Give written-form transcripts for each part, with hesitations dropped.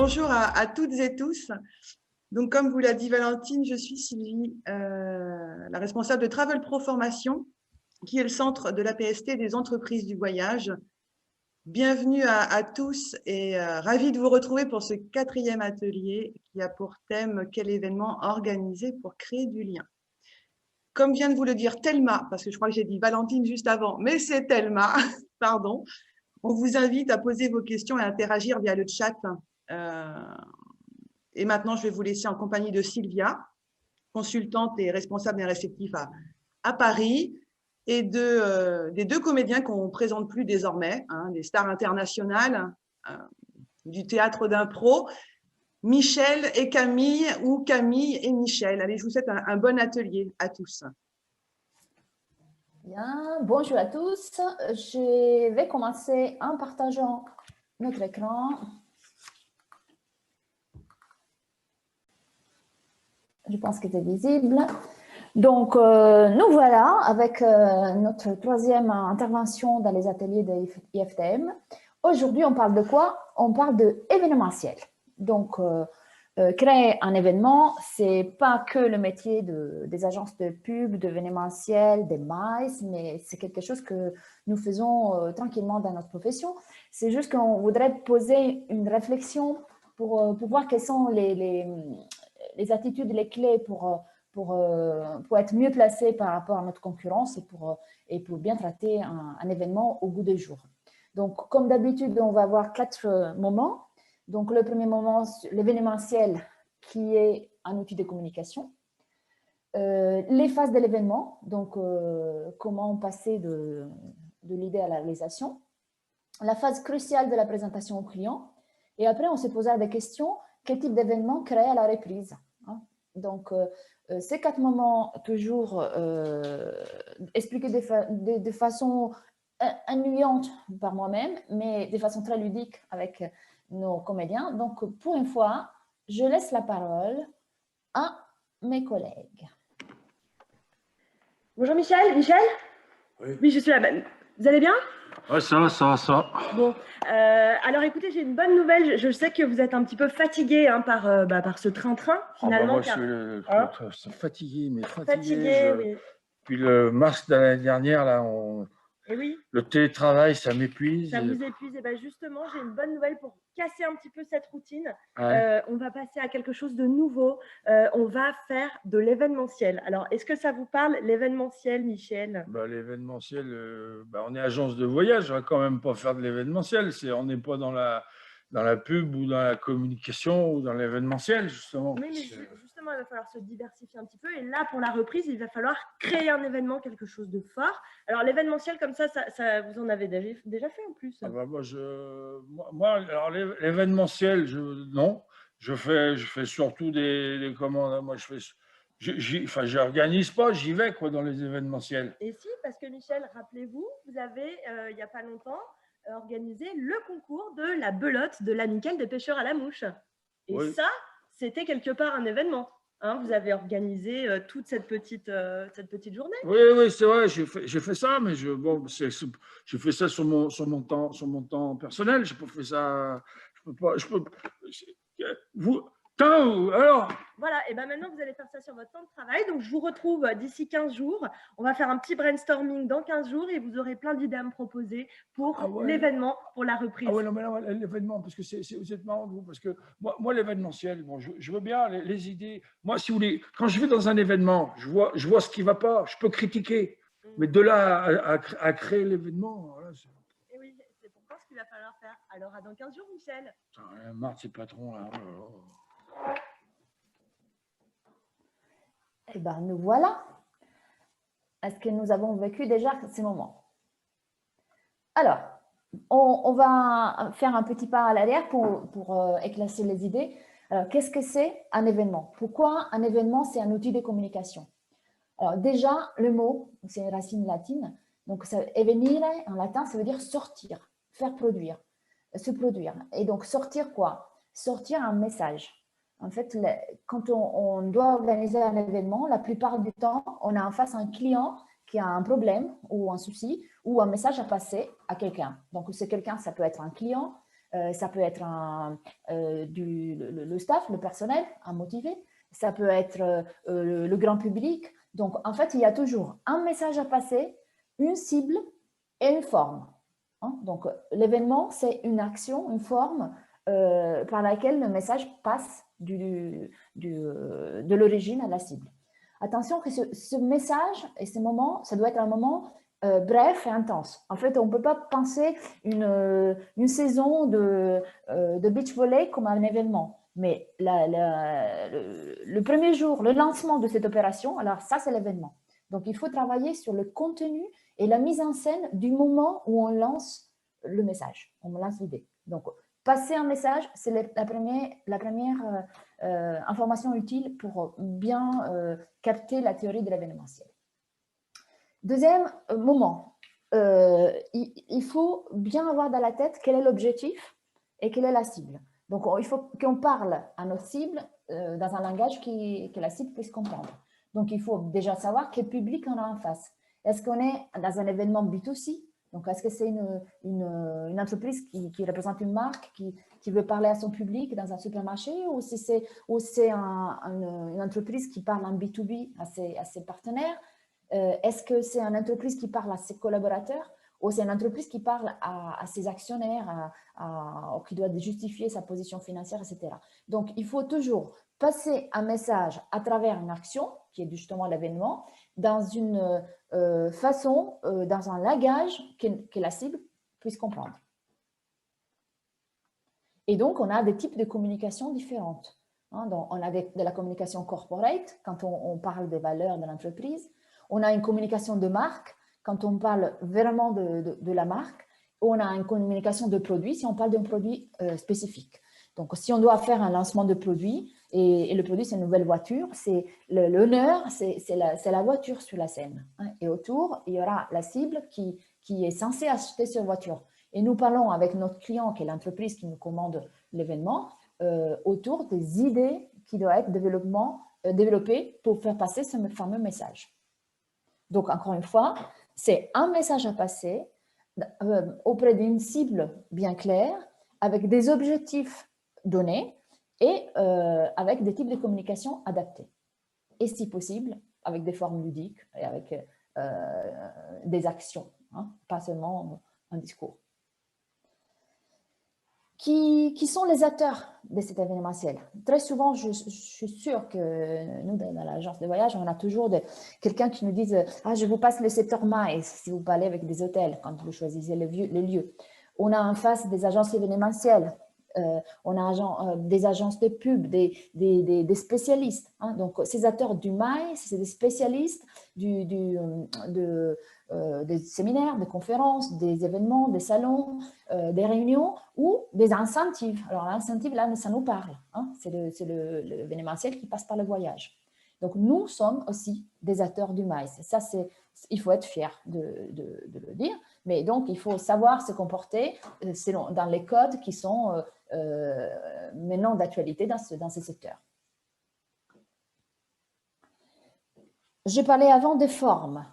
Bonjour à toutes et tous. Donc, comme vous l'a dit Valentine, je suis Sylvie, la responsable de Travel Pro Formation, qui est le centre de l'APST des entreprises du voyage. Bienvenue à tous et ravie de vous retrouver pour ce 4e atelier qui a pour thème « Quel événement organiser pour créer du lien ?» Comme vient de vous le dire Thelma, parce que je crois que j'ai dit Valentine juste avant, mais c'est Thelma, pardon. On vous invite à poser vos questions et à interagir via le chat. Et maintenant, je vais vous laisser en compagnie de Sylvia, consultante et responsable d'un réceptif à Paris, et des deux comédiens qu'on ne présente plus désormais, des stars internationales du théâtre d'impro, Michel et Camille, ou Camille et Michel. Allez, je vous souhaite un bon atelier à tous. Bien, bonjour à tous. Je vais commencer en partageant notre écran. Je pense que c'est visible. Donc, nous voilà avec notre 3e intervention dans les ateliers de IFTM. Aujourd'hui, on parle de quoi? On parle de événementiel. Donc, créer un événement, ce n'est pas que le métier des agences de pub, d'événementiel, des MICE, mais c'est quelque chose que nous faisons tranquillement dans notre profession. C'est juste qu'on voudrait poser une réflexion pour voir quelles sont les attitudes, les clés pour être mieux placé par rapport à notre concurrence et pour bien traiter un événement au bout des jours. Donc, comme d'habitude, on va avoir 4 moments. Donc, le premier moment, l'événementiel, qui est un outil de communication. Les phases de l'événement, donc comment passer de l'idée à la réalisation. La phase cruciale de la présentation au client. Et après, on se posera des questions. Quel type d'événement créer à la reprise? Donc, ces 4 moments, toujours expliqués de façon ennuyante par moi-même, mais de façon très ludique avec nos comédiens. Donc, pour une fois, je laisse la parole à mes collègues. Bonjour Michel. Michel? Oui, je suis là. Vous allez bien? Ouais, ça va. Bon, alors écoutez, j'ai une bonne nouvelle. Je sais que vous êtes un petit peu fatigué par ce train-train, finalement. Moi, je suis fatigué, mais fatigué. Oui. Puis le mars de l'année dernière, là, Et oui. Le télétravail, ça m'épuise. Ça vous épuise. Et bien justement, j'ai une bonne nouvelle pour casser un petit peu cette routine. Ouais. On va passer à quelque chose de nouveau. On va faire de l'événementiel. Alors, est-ce que ça vous parle, l'événementiel, Michel? L'événementiel, on est agence de voyage, on va quand même pas faire de l'événementiel. On n'est pas dans la pub ou dans la communication ou dans l'événementiel, justement. Oui, mais justement, il va falloir se diversifier un petit peu. Et là, pour la reprise, il va falloir créer un événement, quelque chose de fort. Alors, l'événementiel, comme ça, vous en avez déjà fait en plus. Alors, l'événementiel, non. Je fais surtout des commandes. Moi, j'organise pas, j'y vais dans les événementiels. Et si, parce que Michel, rappelez-vous, vous avez, il n'y a pas longtemps, organisé le concours de la belote de l'amicale des pêcheurs à la mouche. Et oui. Ça, c'était quelque part un événement. Vous avez organisé toute cette petite journée. Oui, c'est vrai, j'ai fait ça, mais j'ai fait ça sur mon temps personnel. Je peux pas fait ça. Alors. Voilà, et bien maintenant vous allez faire ça sur votre temps de travail. Donc je vous retrouve d'ici 15 jours. On va faire un petit brainstorming dans 15 jours et vous aurez plein d'idées à me proposer pour l'événement, pour la reprise. Ah ouais, non, mais l'événement, parce que vous êtes marrant, vous, parce que moi l'événementiel, je veux bien les idées. Moi, si vous voulez, quand je vais dans un événement, je vois ce qui ne va pas, je peux critiquer. Mais de là à créer l'événement, voilà, et oui, c'est pourquoi ce qu'il va falloir faire. Alors, à dans 15 jours, Michel. Marre de ces patrons là. Eh bien, nous voilà. Est-ce que nous avons vécu déjà ces moments? Alors, on va faire un petit pas à l'arrière pour éclaircir les idées. Alors, qu'est-ce que c'est un événement? Pourquoi un événement, c'est un outil de communication? Alors, déjà, le mot, c'est une racine latine. Donc, evenire, en latin, ça veut dire sortir, faire produire, se produire. Et donc, sortir quoi? Sortir un message. En fait, quand on doit organiser un événement, la plupart du temps, on a en face un client qui a un problème ou un souci ou un message à passer à quelqu'un. Donc, c'est quelqu'un, ça peut être un client, ça peut être le staff, le personnel à motiver, ça peut être le grand public. Donc, en fait, il y a toujours un message à passer, une cible et une forme. Hein? Donc, l'événement, c'est une action, une forme par laquelle le message passe de l'origine à la cible. Attention que ce message et ce moment, ça doit être un moment bref et intense. En fait, on ne peut pas penser une saison de beach volley comme un événement. Mais le premier jour, le lancement de cette opération, alors ça, c'est l'événement. Donc, il faut travailler sur le contenu et la mise en scène du moment où on lance le message, on lance l'idée. Donc, passer un message, c'est la première information utile pour bien capter la théorie de l'événementiel. Deuxième moment, il faut bien avoir dans la tête quel est l'objectif et quelle est la cible. Donc, il faut qu'on parle à nos cibles dans un langage que la cible puisse comprendre. Donc, il faut déjà savoir quel public on a en face. Est-ce qu'on est dans un événement B2C? Donc, est-ce que c'est une entreprise qui représente une marque, qui veut parler à son public dans un supermarché, ou si c'est une entreprise qui parle en B2B à ses partenaires? Est-ce que c'est une entreprise qui parle à ses collaborateurs, ou c'est une entreprise qui parle à ses actionnaires, qui doit justifier sa position financière, etc. Donc, il faut toujours passer un message à travers une action, qui est justement l'événement, dans une façon, dans un langage que la cible puisse comprendre. Et donc, on a des types de communication différentes. Hein, donc, on a de la communication corporate, quand on parle des valeurs de l'entreprise. On a une communication de marque, quand on parle vraiment de la marque. On a une communication de produit, si on parle d'un produit spécifique. Donc, si on doit faire un lancement de produit, et le produit, c'est une nouvelle voiture, c'est l'honneur, c'est la voiture sur la scène. Hein, et autour, il y aura la cible qui est censée acheter cette voiture. Et nous parlons avec notre client, qui est l'entreprise qui nous commande l'événement, autour des idées qui doivent être développées pour faire passer ce fameux message. Donc, encore une fois, c'est un message à passer auprès d'une cible bien claire, avec des objectifs donnés et avec des types de communication adaptés. Et si possible, avec des formes ludiques et avec des actions, hein, pas seulement un discours. Qui sont les acteurs de cet événementiel? Très souvent, je suis sûre que nous, dans l'agence de voyage, on a toujours quelqu'un qui nous dit « Ah, je vous passe le secteur MICE si vous parlez avec des hôtels quand vous choisissez les lieux. » On a en face des agences événementielles, on a des agences de pub, des spécialistes. Hein. Donc, ces acteurs du MICE, c'est des spécialistes des séminaires, des conférences, des événements, des salons, des réunions ou des incentives. Alors, l'incentive, là, ça nous parle. Hein. C'est l'événementiel qui passe par le voyage. Donc, nous sommes aussi des acteurs du MICE. Ça, il faut être fier de le dire. Mais donc, il faut savoir se comporter dans les codes qui sont maintenant d'actualité dans ces secteurs. J'ai parlé avant des formes.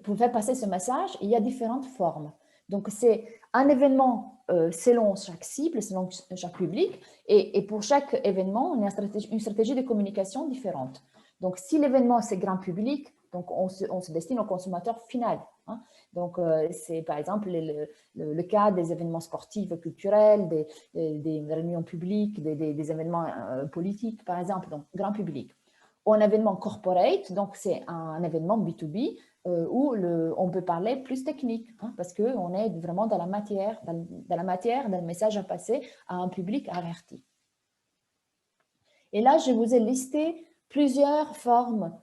Pour faire passer ce message, il y a différentes formes. Donc, c'est un événement selon chaque cible, selon chaque public, et pour chaque événement, on a une stratégie de communication différente. Donc, si l'événement, c'est grand public, donc on se destine au consommateur final. Hein. Donc, c'est par exemple le cas des événements sportifs, culturels, des réunions publiques, des événements politiques, par exemple, donc grand public. Ou un événement corporate, donc c'est un événement B2B où on peut parler plus technique, hein, parce qu'on est vraiment dans la matière, dans le message à passer à un public averti. Et là, je vous ai listé plusieurs formes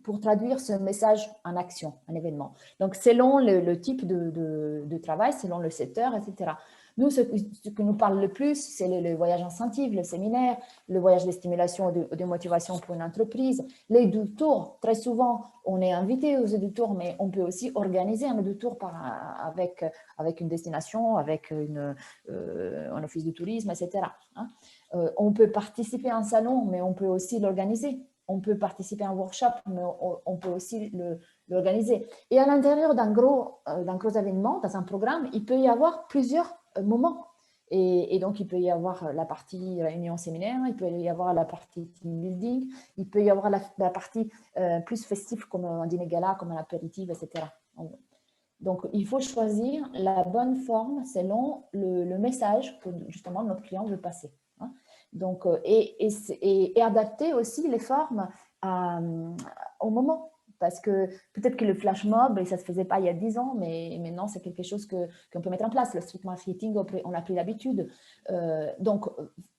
pour traduire ce message en action, en événement. Donc, selon le type de travail, selon le secteur, etc. Nous, ce que nous parle le plus, c'est le voyage incentive, le séminaire, le voyage de stimulation ou de motivation pour une entreprise, les 2 tours. Très souvent, on est invité aux 2 tours, mais on peut aussi organiser un 2 tours avec une destination, avec un office de tourisme, etc. Hein. On peut participer à un salon, mais on peut aussi l'organiser. on peut participer à un workshop, mais on peut aussi l'organiser. Et à l'intérieur d'un gros événement, dans un programme, il peut y avoir plusieurs moments. Et donc, il peut y avoir la partie réunion séminaire, il peut y avoir la partie team building, il peut y avoir la partie plus festive comme un dîner gala, comme un apéritif, etc. Donc, il faut choisir la bonne forme selon le message que justement notre client veut passer. Hein. Donc, et adapter aussi les formes au moment. Parce que peut-être que le flash mob, ça ne se faisait pas il y a 10 ans, mais maintenant, c'est quelque chose qu'on peut mettre en place. Le street marketing, on a pris l'habitude. Donc,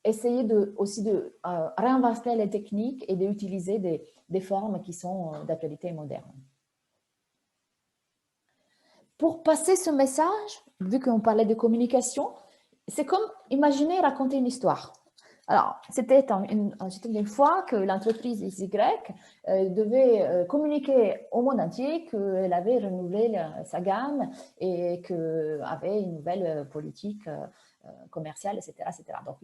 essayer aussi de réinventer les techniques et d'utiliser des formes qui sont d'actualité moderne. Pour passer ce message, vu qu'on parlait de communication, c'est comme imaginer raconter une histoire. Alors, c'était une fois que l'entreprise XY devait communiquer au monde entier qu'elle avait renouvelé sa gamme et qu'elle avait une nouvelle politique commerciale, etc., etc. Donc,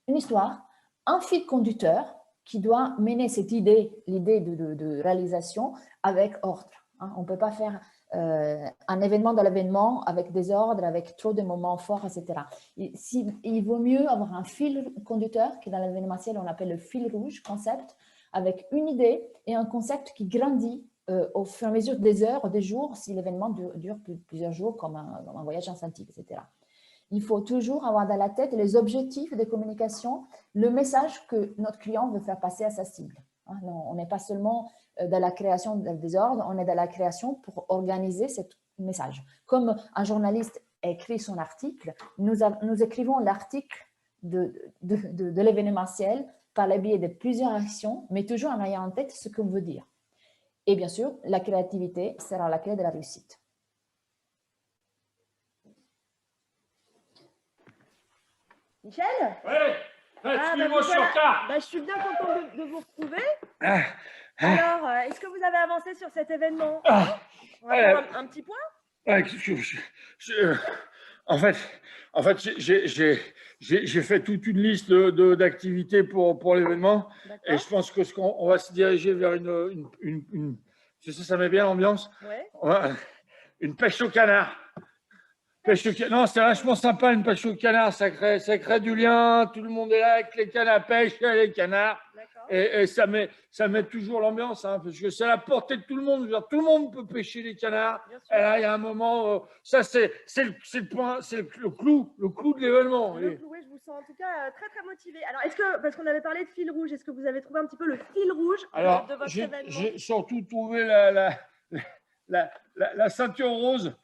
une histoire, un fil conducteur qui doit mener cette l'idée de réalisation avec ordre. Hein. On ne peut pas faire un événement dans l'événement avec des ordres, avec trop de moments forts, etc. Il vaut mieux avoir un fil conducteur, qui dans l'événementiel on appelle le fil rouge, concept, avec une idée et un concept qui grandit au fur et à mesure des heures, des jours, si l'événement dure plusieurs jours, comme un voyage incentive, etc. Il faut toujours avoir dans la tête les objectifs de communication, le message que notre client veut faire passer à sa cible. Hein, non, on n'est pas seulement dans la création des ordres, on est dans la création pour organiser ce message. Comme un journaliste écrit son article, nous écrivons l'article de l'événementiel par le biais de plusieurs actions, mais toujours en ayant en tête ce qu'on veut dire. Et bien sûr, la créativité sera la clé de la réussite. Michel? Oui, excusez-moi, je suis en retard. Je suis bien contente de vous retrouver. Alors, est-ce que vous avez avancé sur cet événement? On va faire un petit point. En fait, j'ai fait toute une liste d'activités pour l'événement, et je pense que on va se diriger vers une ça met bien l'ambiance. Ouais. Une pêche au canard. Non, c'est vachement sympa, une pêche au canard, ça crée du lien, tout le monde est là avec les cannes à pêche, les canards, et ça met toujours l'ambiance, hein, parce que c'est à la portée de tout le monde, tout le monde peut pêcher les canards, et là il y a un moment, ça c'est le point, c'est le clou de l'événement. Le clou, oui, je vous sens en tout cas très très motivé. Alors est-ce que, parce qu'on avait parlé de fil rouge, est-ce que vous avez trouvé un petit peu le fil rouge de votre événement? J'ai surtout trouvé la ceinture rose.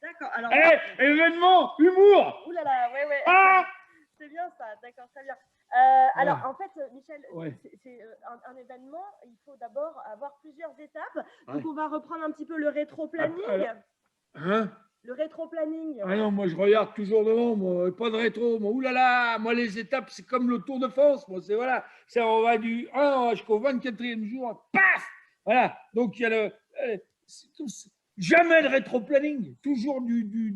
D'accord. Alors, événement, humour. Ouh là là, ouais. Ah, c'est bien ça, d'accord, très bien. Alors, en fait, Michel, c'est un événement, il faut d'abord avoir plusieurs étapes. Donc, on va reprendre un petit peu le rétro-planning. Le rétro-planning. Ah non, moi, je regarde toujours devant, moi, pas de rétro. Moi, oulala, moi, les étapes, c'est comme le Tour de France. Moi, c'est voilà, on va du 1 jusqu'au 24e jour, paf. Voilà, donc il y a jamais de rétro-planning, toujours du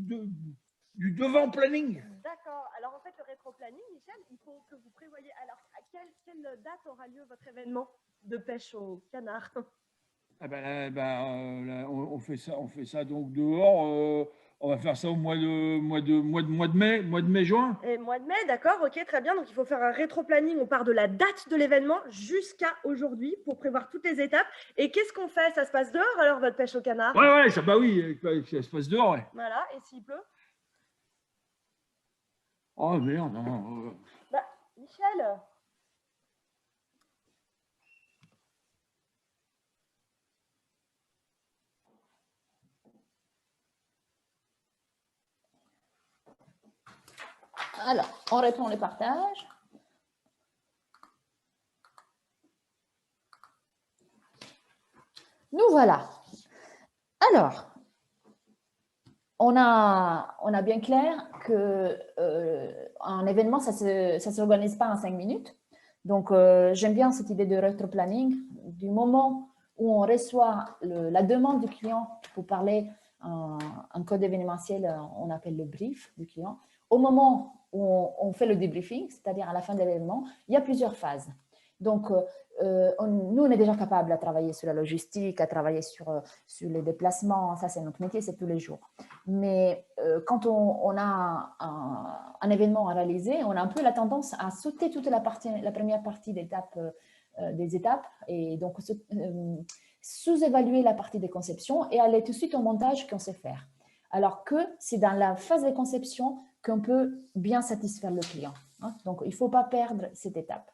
devant-planning. D'accord. Alors, en fait, le rétro-planning, Michel, il faut que vous prévoyiez. Alors, à quelle date aura lieu votre événement de pêche au canard? On fait ça donc dehors. On va faire ça au mois de mai, juin. Et mois de mai, d'accord, ok, très bien. Donc, il faut faire un rétro-planning. On part de la date de l'événement jusqu'à aujourd'hui pour prévoir toutes les étapes. Et qu'est-ce qu'on fait? Ça se passe dehors, alors, votre pêche au canard? Ouais, ça se passe dehors, ouais. Voilà, et s'il pleut? Oh, merde, non. Michel? Alors, on répond les partages. Nous voilà. Alors, on a bien clair qu'un événement, ça ne s'organise pas en 5 minutes. Donc, j'aime bien cette idée de rétro-planning. Du moment où on reçoit la demande du client pour parler un code événementiel, on appelle le brief du client. Au moment où on fait le débriefing, c'est-à-dire à la fin de l'événement, il y a plusieurs phases. Donc, nous, on est déjà capable de travailler sur la logistique, à travailler sur les déplacements. Ça, c'est notre métier, c'est tous les jours. Mais quand on a un événement à réaliser, on a un peu la tendance à sauter toute la première partie des étapes et donc sous-évaluer la partie des conceptions et aller tout de suite au montage qu'on sait faire. Alors que c'est dans la phase de conception qu'on peut bien satisfaire le client. Hein. Donc, il ne faut pas perdre cette étape.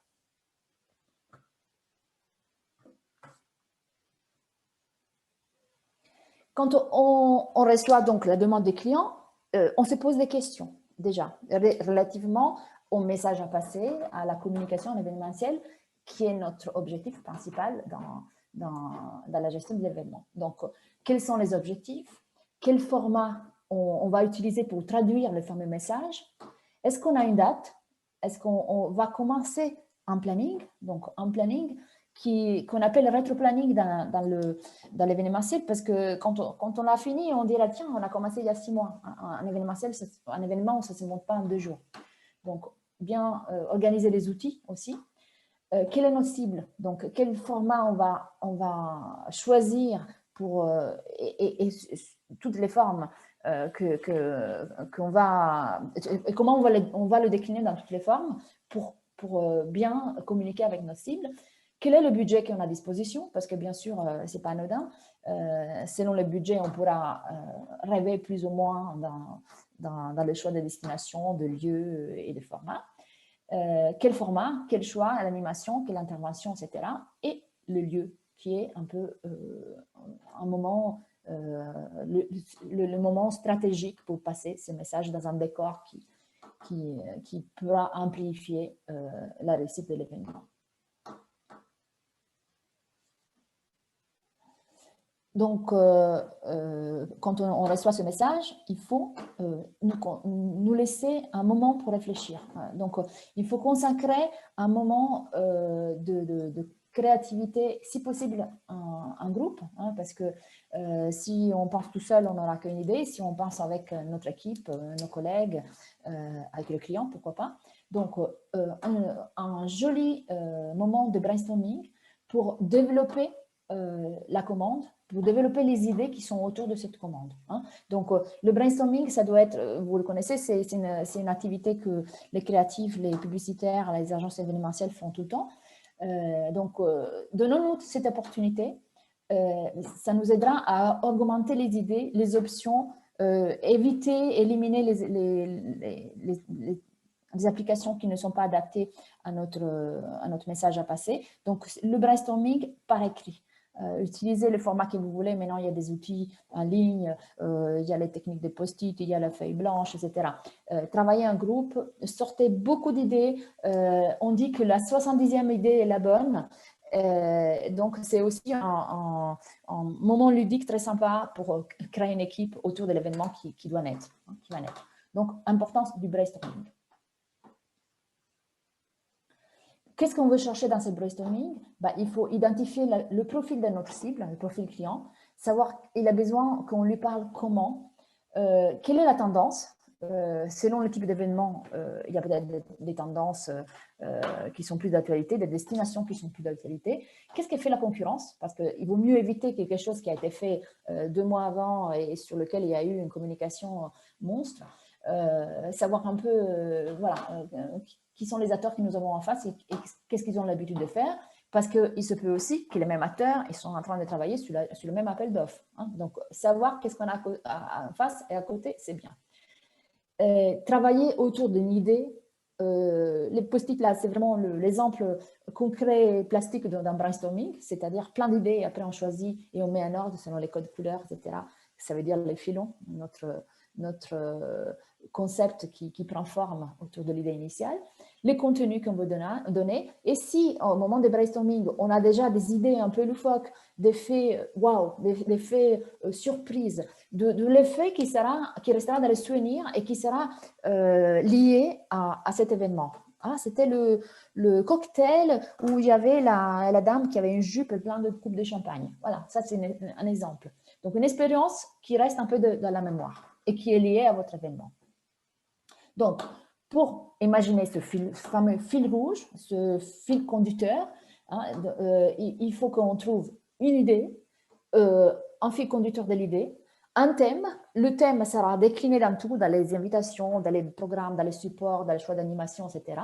Quand on reçoit donc la demande des clients, on se pose des questions déjà relativement au message à passer, à la communication événementielle, qui est notre objectif principal dans la gestion de l'événement. Donc, quels sont les objectifs? Quel format on va utiliser pour traduire le fameux message? Est-ce qu'on a une date? Est-ce qu'on va commencer un planning? Donc, un planning qu'on appelle rétro-planning dans l'événementiel, parce que quand on a fini, on dira, tiens, on a commencé il y a 6 mois. Un événementiel, un événement, ça ne se monte pas en 2 jours. Donc, bien organiser les outils aussi. Quelle est notre cible? Donc, quel format on va choisir pour et toutes les formes qu'on va, et comment on va le décliner dans toutes les formes pour bien communiquer avec notre cible. Quel est le budget qu'on a à disposition? Parce que bien sûr, ce n'est pas anodin. Selon le budget, on pourra rêver plus ou moins dans le choix de destination, de lieux et de formats. Quel format, quel choix, l'animation, quelle intervention, etc. Et le lieu, qui est un peu un moment, le moment stratégique pour passer ces messages dans un décor qui pourra amplifier la réussite de l'événement. Donc, quand on reçoit ce message, il faut nous laisser un moment pour réfléchir. Donc, il faut consacrer un moment de créativité, si possible, en groupe, hein, parce que si on pense tout seul, on n'aura qu'une idée. Si on pense avec notre équipe, nos collègues, avec le client, pourquoi pas. Donc, un joli moment de brainstorming pour développer la commande, pour développer les idées qui sont autour de cette commande. Hein. Donc, le brainstorming, ça doit être, vous le connaissez, c'est une activité que les créatifs, les publicitaires, les agences événementielles font tout le temps. Donc, donnons-nous cette opportunité. Ça nous aidera à augmenter les idées, les options, éviter, éliminer les applications qui ne sont pas adaptées à notre message à passer. Donc, le brainstorming par écrit. Utilisez le format que vous voulez. Maintenant, il y a des outils en ligne, il y a les techniques de post-it, il y a la feuille blanche, etc. Travaillez en groupe, sortez beaucoup d'idées. On dit que la 70e idée est la bonne. Donc, c'est aussi un moment ludique très sympa pour créer une équipe autour de l'événement qui doit naître. Donc, importance du brainstorming. Qu'est-ce qu'on veut chercher dans ce brainstorming? Il faut identifier le profil de notre cible, le profil client, savoir qu'il a besoin qu'on lui parle comment, quelle est la tendance. Selon le type d'événement, il y a peut-être des tendances qui sont plus d'actualité, des destinations qui sont plus d'actualité. Qu'est-ce que fait la concurrence? Parce qu'il vaut mieux éviter quelque chose qui a été fait 2 mois avant et sur lequel il y a eu une communication monstre. Savoir un peu qui sont les acteurs que nous avons en face et qu'est-ce qu'ils ont l'habitude de faire, parce qu'il se peut aussi que les mêmes acteurs ils sont en train de travailler sur le même appel d'offres. Hein. Donc, savoir qu'est-ce qu'on a en face et à côté, c'est bien. Travailler autour d'une idée. Les post-it, là, c'est vraiment l'exemple concret plastique d'un brainstorming, c'est-à-dire plein d'idées, et après on choisit et on met en ordre selon les codes couleurs, etc. Ça veut dire les filons, notre concept qui prend forme autour de l'idée initiale, les contenus qu'on veut donner. Et si, au moment des brainstorming, on a déjà des idées un peu loufoques, des faits wow, des faits surprises, de l'effet qui restera dans le souvenir et qui sera lié à cet événement. Ah, c'était le cocktail où il y avait la dame qui avait une jupe pleine de coupes de champagne. Voilà, ça c'est un exemple. Donc, une expérience qui reste un peu dans la mémoire et qui est liée à votre événement. Donc, Pour imaginer ce fameux fil rouge, ce fil conducteur, hein, il faut qu'on trouve une idée, un fil conducteur de l'idée, un thème. Le thème sera décliné dans tout, dans les invitations, dans les programmes, dans les supports, dans les choix d'animation, etc.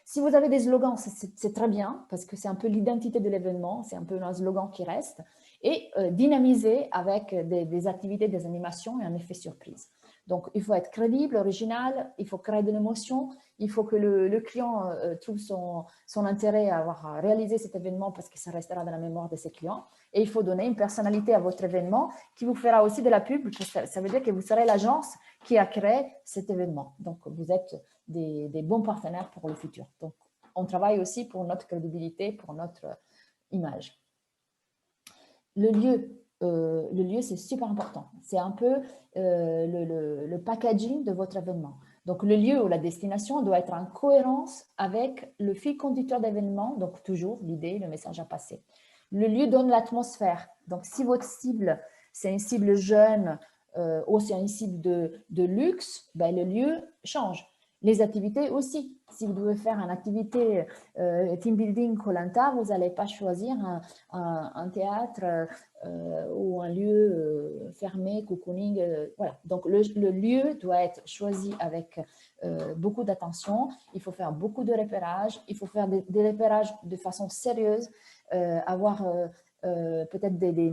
Si vous avez des slogans, c'est très bien, parce que c'est un peu l'identité de l'événement, c'est un peu un slogan qui reste, et dynamiser avec des activités, des animations et un effet surprise. Donc, il faut être crédible, original, il faut créer de l'émotion, il faut que le client trouve son intérêt à avoir réalisé cet événement parce que ça restera dans la mémoire de ses clients. Et il faut donner une personnalité à votre événement qui vous fera aussi de la pub, parce que ça veut dire que vous serez l'agence qui a créé cet événement. Donc, vous êtes des bons partenaires pour le futur. Donc, on travaille aussi pour notre crédibilité, pour notre image. Le lieu, c'est super important. C'est un peu le packaging de votre événement. Donc, le lieu ou la destination doit être en cohérence avec le fil conducteur d'événement, donc toujours l'idée, le message à passer. Le lieu donne l'atmosphère. Donc, si votre cible, c'est une cible jeune ou c'est une cible de luxe, ben, le lieu change. Les activités aussi. Si vous devez faire une activité team building Koh-Lanta, vous n'allez pas choisir un théâtre ou un lieu fermé, cocooning. Voilà. Donc, le lieu doit être choisi avec beaucoup d'attention. Il faut faire beaucoup de repérages. Il faut faire des repérages de façon sérieuse, avoir peut-être des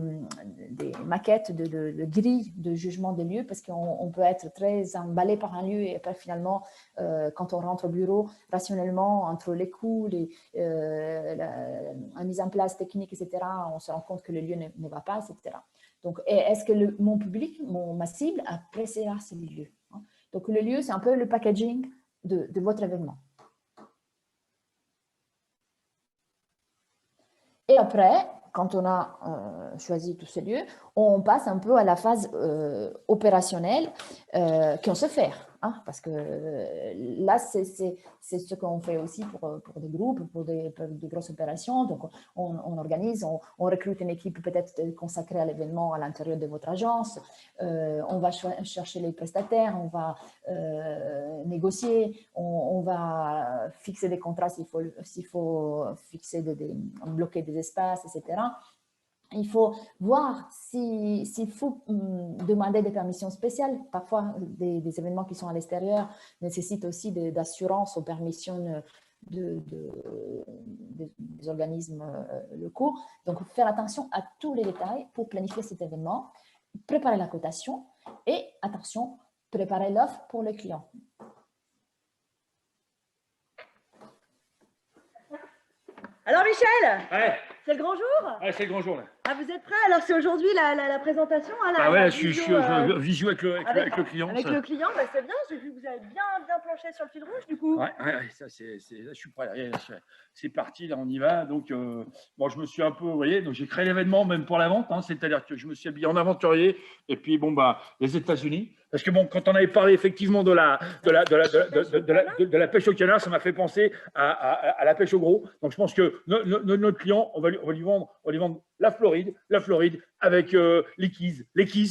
maquettes de grilles de jugement des lieux, parce qu'on peut être très emballé par un lieu et après finalement, quand on rentre au bureau, rationnellement, entre les coûts, la mise en place technique, etc., on se rend compte que le lieu ne va pas, etc. Donc, est-ce que mon public, ma cible, appréciera ce lieu, hein? Donc, le lieu, c'est un peu le packaging de votre événement. Et après, quand on a choisi tous ces lieux, on passe un peu à la phase opérationnelle qu'on sait faire. Hein, parce que là, c'est ce qu'on fait aussi pour des groupes, pour des grosses opérations. Donc, on organise, on recrute une équipe peut-être consacrée à l'événement à l'intérieur de votre agence. On va chercher les prestataires, on va négocier, on va fixer des contrats s'il faut fixer bloquer des espaces, etc. Il faut voir s'il faut demander des permissions spéciales. Parfois, des événements qui sont à l'extérieur nécessitent aussi d'assurance aux permissions des organismes locaux. Donc, faire attention à tous les détails pour planifier cet événement, préparer la cotation et, attention, préparer l'offre pour le client. Alors Michel, Ouais. C'est le grand jour? Ouais, c'est le grand jour là. Ah, vous êtes prêts? Alors c'est aujourd'hui la présentation, hein, Ah ouais, la je suis visio avec le client. Avec le client, bah, c'est bien, j'ai vu que vous avez bien planché sur le fil rouge du coup. Ouais, ça c'est, là je suis prêt, c'est parti, là on y va. Donc bon, je me suis un peu, vous voyez, donc j'ai créé l'événement même pour la vente, hein, c'est-à-dire que je me suis habillé en aventurier et puis bon bah les États-Unis. Parce que bon, quand on avait parlé effectivement de la pêche au canard, ça m'a fait penser à la pêche au gros. Donc je pense que notre client, on va lui vendre la Floride avec les keys,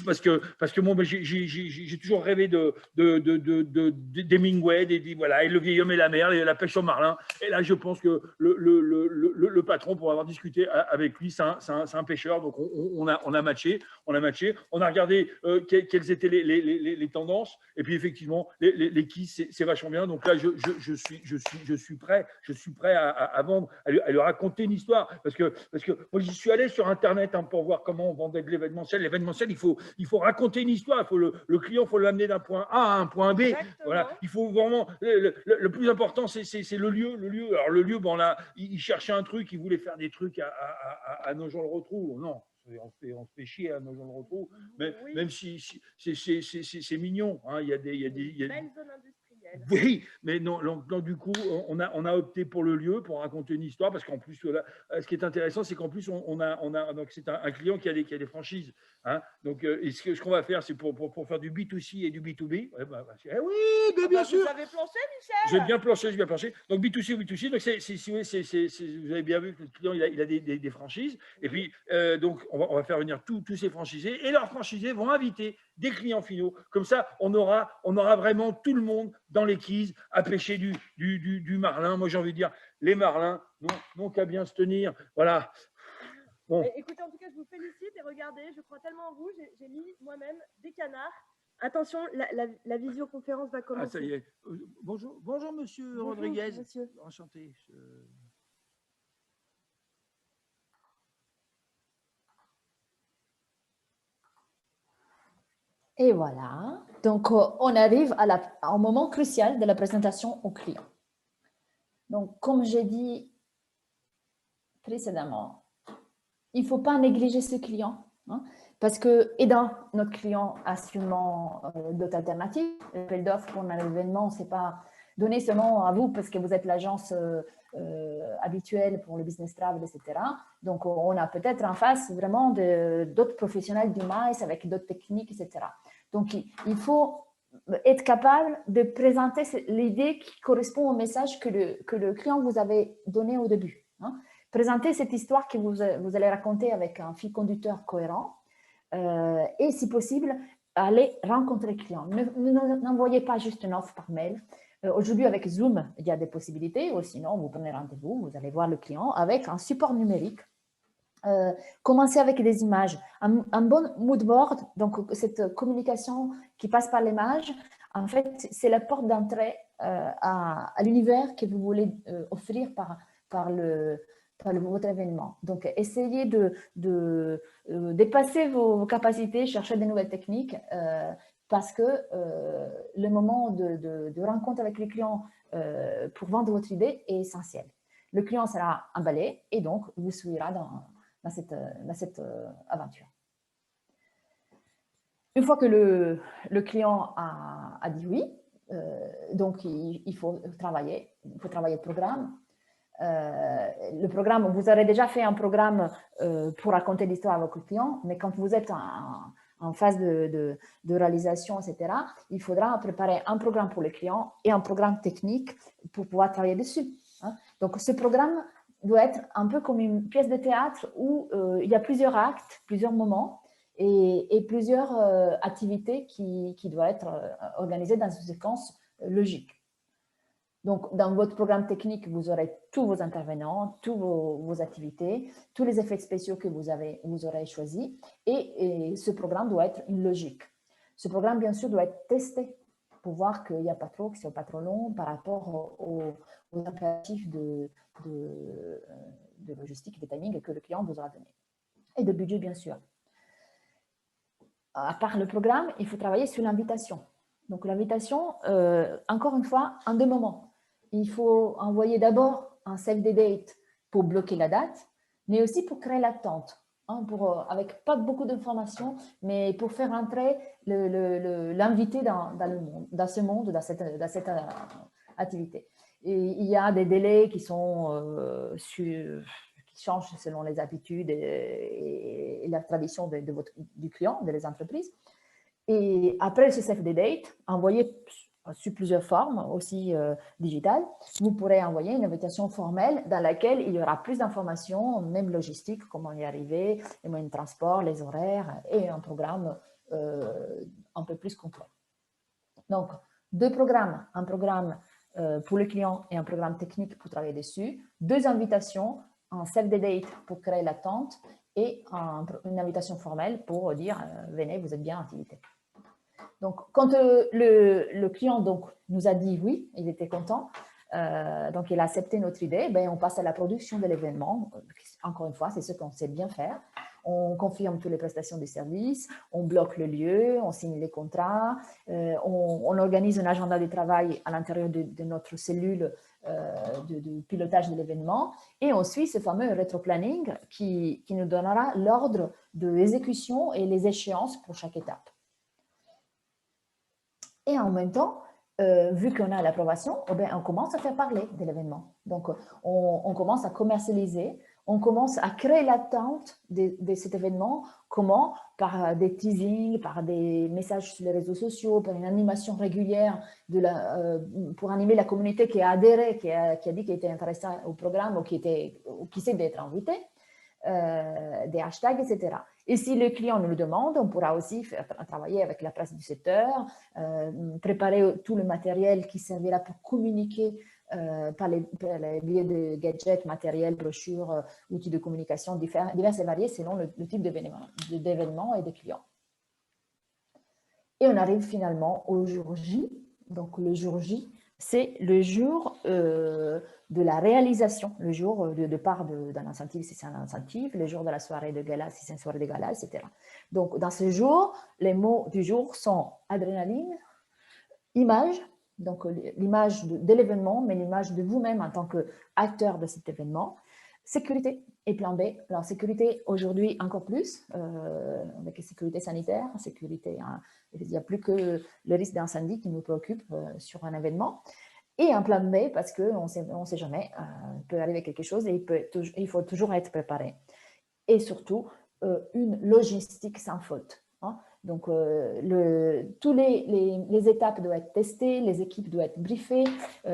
parce que moi j'ai toujours rêvé d'Hemingway, voilà, et le vieil homme et la mer, la pêche au marlin. Et là, je pense que le patron, pour avoir discuté avec lui, c'est un pêcheur. Donc on a matché, on a regardé quelles étaient les tendances, et puis effectivement les keys, c'est vachement bien. Donc là, je suis prêt à vendre, à lui raconter une histoire, parce que moi j'y suis allé sur Internet, hein, pour voir comment on vendait de l'événementiel. L'événementiel, il faut raconter une histoire. Il faut le client, il faut l'amener d'un point A à un point B. Exactement. Voilà. Il faut vraiment le plus important, c'est le lieu. Alors le lieu, bon là, il cherchait un truc, il voulait faire des trucs à Nogent-le-Rotrou. Non. On se fait chier à Nogent-le-Rotrou, mais oui. Même si c'est mignon, hein, il y a des belle zone industrielle. Oui, mais non, du coup, on a opté pour le lieu, pour raconter une histoire, parce qu'en plus, là, ce qui est intéressant, c'est qu'en plus, donc c'est un client qui a des franchises. Hein, donc, ce qu'on va faire, c'est pour faire du B2C et du B2B. Ouais, oui, bien sûr. Vous avez planché, Michel? J'ai bien planché. Donc, B2C ou B2C, donc vous avez bien vu que le client, il a des franchises. Et puis, donc, on va faire venir tous ces franchisés, et leurs franchisés vont inviter des clients finaux. Comme ça, on aura vraiment tout le monde dans les quises à pêcher du marlin. Moi, j'ai envie de dire, les marlins n'ont qu'à bien se tenir. Voilà. Bon. Écoutez, en tout cas, je vous félicite et regardez, je crois tellement en vous, j'ai mis moi-même des canards. Attention, la visioconférence va commencer. Ah, ça y est. Bonjour monsieur Rodriguez. Monsieur. Enchanté. Et voilà, donc on arrive au moment crucial de la présentation au client. Donc, comme j'ai dit précédemment, il ne faut pas négliger ce client, hein, parce que, aidant notre client à sûrement d'autres alternatives, l'appel d'offres pour un événement, ce n'est pas donné seulement à vous parce que vous êtes l'agence habituelle pour le business travel, etc. Donc, on a peut-être en face vraiment d'autres professionnels du MICE avec d'autres techniques, etc. Donc, il faut être capable de présenter l'idée qui correspond au message que le client vous avait donné au début. Hein. Présenter cette histoire que vous allez raconter avec un fil conducteur cohérent et, si possible, aller rencontrer le client. N'envoyez pas juste une offre par mail. Aujourd'hui, avec Zoom, il y a des possibilités, ou sinon, vous prenez rendez-vous, vous allez voir le client avec un support numérique. Commencez avec des images. Un bon mood board, donc cette communication qui passe par l'image, en fait, c'est la porte d'entrée à l'univers que vous voulez offrir par votre événement. Donc, essayez de dépasser vos capacités, chercher de nouvelles techniques parce que le moment de rencontre avec les clients pour vendre votre idée est essentiel. Le client sera emballé et donc vous suivra dans cette aventure. Une fois que le client a dit oui, donc il faut travailler le programme. Le programme, vous aurez déjà fait un programme pour raconter l'histoire à votre client, mais quand vous êtes en phase de réalisation, etc., il faudra préparer un programme pour le client et un programme technique pour pouvoir travailler dessus. Hein. Donc, ce programme doit être un peu comme une pièce de théâtre où il y a plusieurs actes, plusieurs moments et plusieurs activités qui doivent être organisées dans une séquence logique. Donc, dans votre programme technique, vous aurez tous vos intervenants, toutes vos activités, tous les effets spéciaux que vous aurez choisis et ce programme doit être une logique. Ce programme, bien sûr, doit être testé pour voir qu'il n'y a pas trop, que ce n'est pas trop long par rapport aux impératifs de logistique, de timing que le client vous aura donné. Et de budget, bien sûr. À part le programme, il faut travailler sur l'invitation. Donc, l'invitation, encore une fois, en deux moments. Il faut envoyer d'abord un save the date pour bloquer la date, mais aussi pour créer l'attente, hein, avec pas beaucoup d'informations, mais pour faire entrer l'invité dans ce monde, dans cette activité. Et il y a des délais qui changent selon les habitudes et la tradition du client, des entreprises. Et après ce save the date, envoyé sur plusieurs formes, aussi digitales, vous pourrez envoyer une invitation formelle dans laquelle il y aura plus d'informations, même logistiques, comment y arriver, les moyens de transport, les horaires et un programme un peu plus complet. Donc, deux programmes, un programme pour le client et un programme technique pour travailler dessus, deux invitations, un save the date pour créer l'attente et une invitation formelle pour dire venez, vous êtes bien en activité. Donc, quand le client nous a dit oui, il était content, donc il a accepté notre idée, on passe à la production de l'événement. Encore une fois, c'est ce qu'on sait bien faire. On confirme toutes les prestations du service, on bloque le lieu, on signe les contrats, on organise un agenda de travail à l'intérieur de notre cellule de pilotage de l'événement et on suit ce fameux rétro-planning qui nous donnera l'ordre de l'exécution et les échéances pour chaque étape. Et en même temps, vu qu'on a l'approbation, on commence à faire parler de l'événement. Donc, on commence à commercialiser, on commence à créer l'attente de cet événement. Comment? Par des teasings, par des messages sur les réseaux sociaux, par une animation régulière pour animer la communauté qui a adhéré, qui a dit qu'elle était intéressée au programme ou qui sait d'être invité. des hashtags, etc. Et si le client nous le demande, on pourra aussi travailler avec la presse du secteur, préparer tout le matériel qui servira pour communiquer par les biais de gadgets, matériel, brochures, outils de communication divers et variés selon le type d'événement et de clients. Et on arrive finalement au jour J. Donc le jour J, c'est le jour de la réalisation, le jour de départ d'un incentive si c'est un incentive, le jour de la soirée de gala si c'est une soirée de gala, etc. Donc dans ce jour, les mots du jour sont adrénaline, image, donc l'image de l'événement, mais l'image de vous-même en tant qu'acteur de cet événement, sécurité et plan B. Alors sécurité aujourd'hui encore plus, avec la sécurité sanitaire, sécurité, hein, il n'y a plus que le risque d'incendie qui nous préoccupe sur un événement. Et un plan B parce qu'on ne sait jamais, il peut arriver quelque chose et il faut toujours être préparé. Et surtout, une logistique sans faute. Hein. Donc, tous les étapes doivent être testées, les équipes doivent être briefées.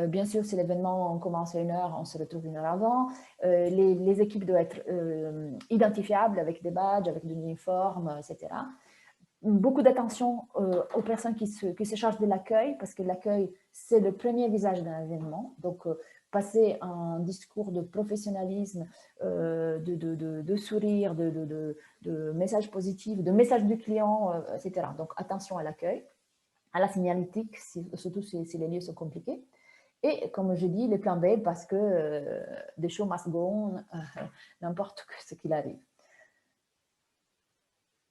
Bien sûr, si l'événement commence à 1 heure, on se retrouve 1 heure avant. Les équipes doivent être identifiables avec des badges, avec des uniformes, etc. Beaucoup d'attention aux personnes qui se chargent de l'accueil, parce que l'accueil, c'est le premier visage d'un événement. Donc, passer un discours de professionnalisme, de sourire, de messages positifs, de messages du client, etc. Donc, attention à l'accueil, à la signalétique, surtout si les lieux sont compliqués. Et comme je dis, les plans B, parce que the show must go on, n'importe ce qu'il arrive.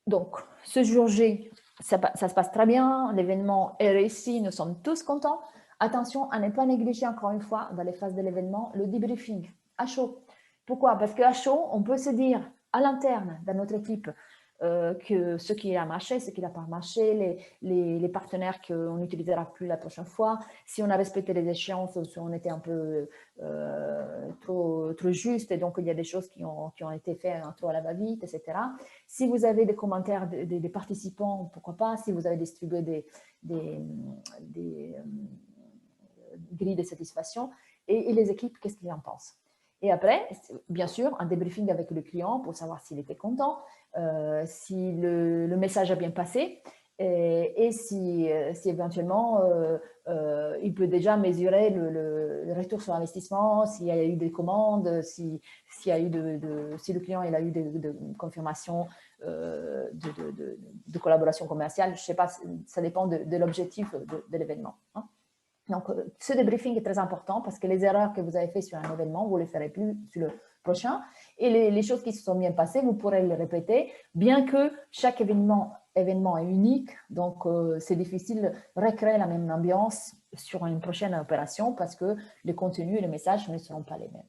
Donc, ce jour J, ça se passe très bien, l'événement est réussi, nous sommes tous contents. Attention à ne pas négliger, encore une fois, dans les phases de l'événement, le debriefing à chaud. Pourquoi? Parce qu'à chaud, on peut se dire à l'interne, dans notre équipe, que ce qui a marché, ce qui n'a pas marché, les partenaires qu'on n'utilisera plus la prochaine fois, si on a respecté les échéances, si on était un peu trop juste, et donc il y a des choses qui ont été faites trop à la va-vite, etc. Si vous avez des commentaires des participants, pourquoi pas, si vous avez distribué des grilles de satisfaction, et les équipes, qu'est-ce qu'ils en pensent? Et après, bien sûr, un débriefing avec le client pour savoir s'il était content, si le message a bien passé et si éventuellement il peut déjà mesurer le retour sur investissement, s'il y a eu des commandes, si le client il a eu de confirmations de collaboration commerciale. Je ne sais pas, ça dépend de l'objectif de l'événement. Hein. Donc, ce débriefing est très important parce que les erreurs que vous avez faites sur un événement, vous ne les ferez plus sur le prochain. Et les choses qui se sont bien passées, vous pourrez les répéter, bien que chaque événement est unique. Donc, c'est difficile de recréer la même ambiance sur une prochaine opération parce que les contenus et les messages ne seront pas les mêmes.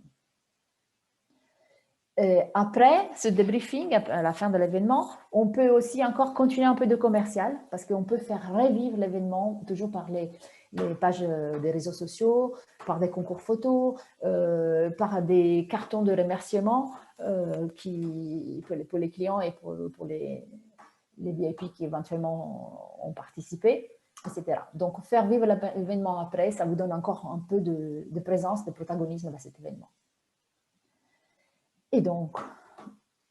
Et après ce débriefing, à la fin de l'événement, on peut aussi encore continuer un peu de commercial parce qu'on peut faire revivre l'événement toujours par les pages des réseaux sociaux, par des concours photos, par des cartons de remerciements pour les clients et pour les VIP qui éventuellement ont participé, etc. Donc, faire vivre l'événement après, ça vous donne encore un peu de présence, de protagonisme dans cet événement. Et donc,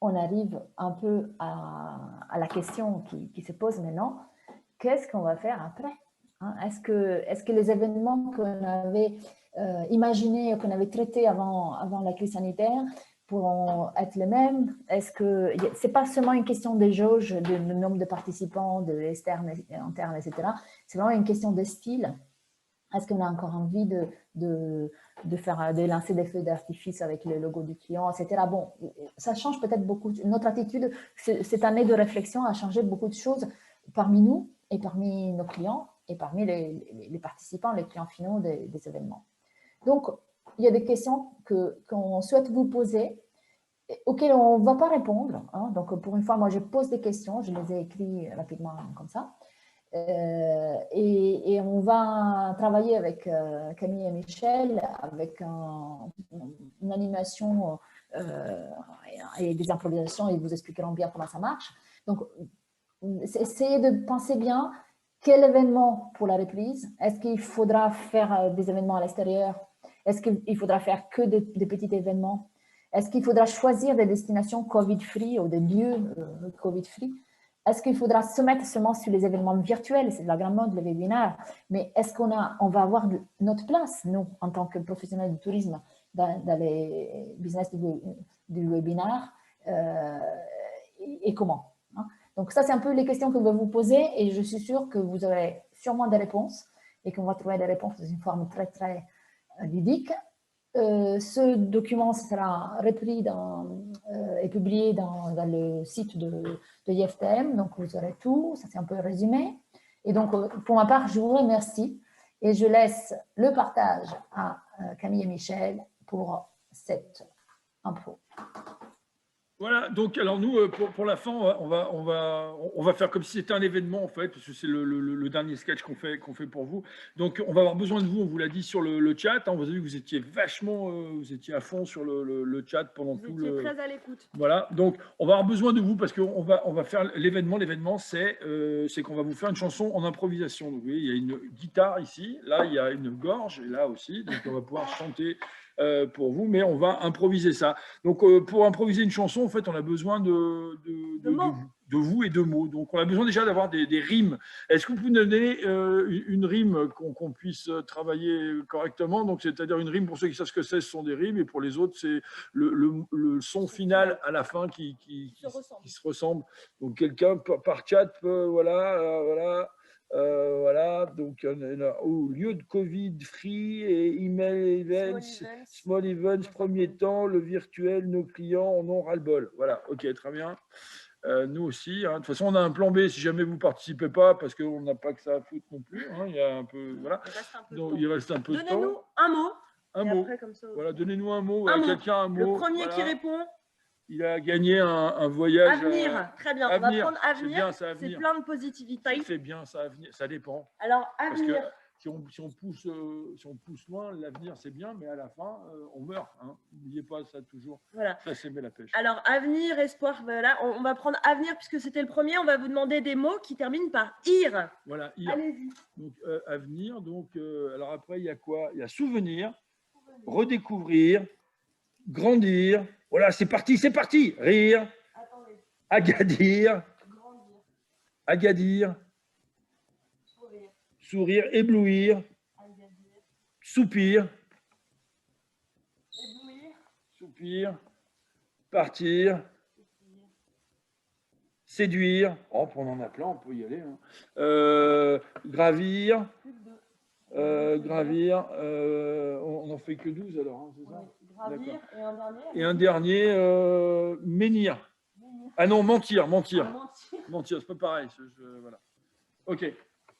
on arrive un peu à la question qui se pose maintenant, qu'est-ce qu'on va faire après? Hein, est-ce que les événements qu'on avait imaginés, qu'on avait traités avant la crise sanitaire pourront être les mêmes? Est-ce que ce n'est pas seulement une question de jauge, de nombre de participants, de externes, internes, etc. C'est vraiment une question de style. Est-ce qu'on a encore envie de lancer des feux d'artifice avec le logo du client, etc. Bon, ça change peut-être beaucoup. Notre attitude, cette année de réflexion a changé beaucoup de choses parmi nous et parmi nos clients et parmi les participants, les clients finaux des événements. Donc, il y a des questions qu'on souhaite vous poser, auxquelles on ne va pas répondre. Hein. Donc, pour une fois, moi, je pose des questions, je les ai écrites rapidement comme ça. Et on va travailler avec Camille et Michel avec une animation et des improvisations. Ils vous expliqueront bien comment ça marche. Donc, essayez de penser bien quel événement pour la reprise. Est-ce qu'il faudra faire des événements à l'extérieur? Est-ce qu'il faudra faire que des petits événements? Est-ce qu'il faudra choisir des destinations Covid-free ou des lieux Covid-free? Est-ce qu'il faudra se mettre seulement sur les événements virtuels? C'est de la grande mode, les webinaires. Mais est-ce qu'on va avoir notre place, nous, en tant que professionnels du tourisme, dans les business du webinaire et comment, hein? Donc, ça, c'est un peu les questions que je vais vous poser et je suis sûre que vous aurez sûrement des réponses et qu'on va trouver des réponses dans une forme très, très ludique. Ce document sera repris et publié dans le site de IFTM, donc vous aurez tout, ça c'est un peu résumé. Et donc, pour ma part, je vous remercie et je laisse le partage à Camille et Michel pour cette info. Voilà, donc alors nous, pour la fin, on va faire comme si c'était un événement en fait, parce que c'est le dernier sketch qu'on fait pour vous. Donc on va avoir besoin de vous, on vous l'a dit sur le chat, hein, vous avez vu que vous étiez vachement, vous étiez à fond sur le chat pendant tout le… Vous étiez très à l'écoute. Voilà, donc on va avoir besoin de vous parce qu'on va faire l'événement. L'événement, c'est qu'on va vous faire une chanson en improvisation. Donc vous voyez, il y a une guitare ici, là il y a une gorge, et là aussi, donc on va pouvoir chanter pour vous, mais on va improviser ça. Donc, pour improviser une chanson, en fait, on a besoin de vous et de mots. Donc, on a besoin déjà d'avoir des rimes. Est-ce que vous pouvez nous donner une rime qu'on puisse travailler correctement? Donc, c'est-à-dire une rime, pour ceux qui savent ce que c'est, ce sont des rimes, et pour les autres, c'est le son final à la fin qui se ressemble. Donc, quelqu'un par chat peut, voilà. Voilà, donc au lieu de Covid free et email events, small events, premier temps, le virtuel, nos clients en ont ras-le-bol. Voilà, ok, très bien. Nous aussi, hein. De toute façon, on a un plan B si jamais vous ne participez pas, parce qu'on n'a pas que ça à foutre non plus. Hein. Il y a un peu, voilà. Il reste un peu de temps. Donnez-nous un mot. Un mot. Après, comme ça, voilà, donnez-nous un mot. Quelqu'un un mot. Le premier voilà. qui répond. Il a gagné un voyage. Avenir, très bien. Avenir. On va prendre avenir. C'est plein de positivité. C'est bien, ça, avenir. Ça dépend. Alors, avenir. Parce que si on pousse loin, l'avenir, c'est bien, mais à la fin, on meurt. Hein. N'oubliez pas ça toujours. Voilà. Ça, c'est la pêche. Alors, avenir, espoir, voilà. On va prendre avenir puisque c'était le premier. On va vous demander des mots qui terminent par ir. Voilà, ir. Allez-y. Donc, avenir. Donc, alors après, il y a quoi? Il y a souvenir, redécouvrir, grandir. Voilà, c'est parti. Rire. Attendez. Agadir. Grandir. Agadir. Sourire, éblouir. Agadir. Soupir. Éblouir. Soupir. Partir. Soupir. Séduire. Oh, on en a plein, on peut y aller. Hein. Gravir. Gravir. On n'en fait que 12 alors, hein, c'est ça? Gravir et un dernier. Et un dernier, mentir. Ah non, mentir. Mentir, c'est pas pareil. Voilà. Ok.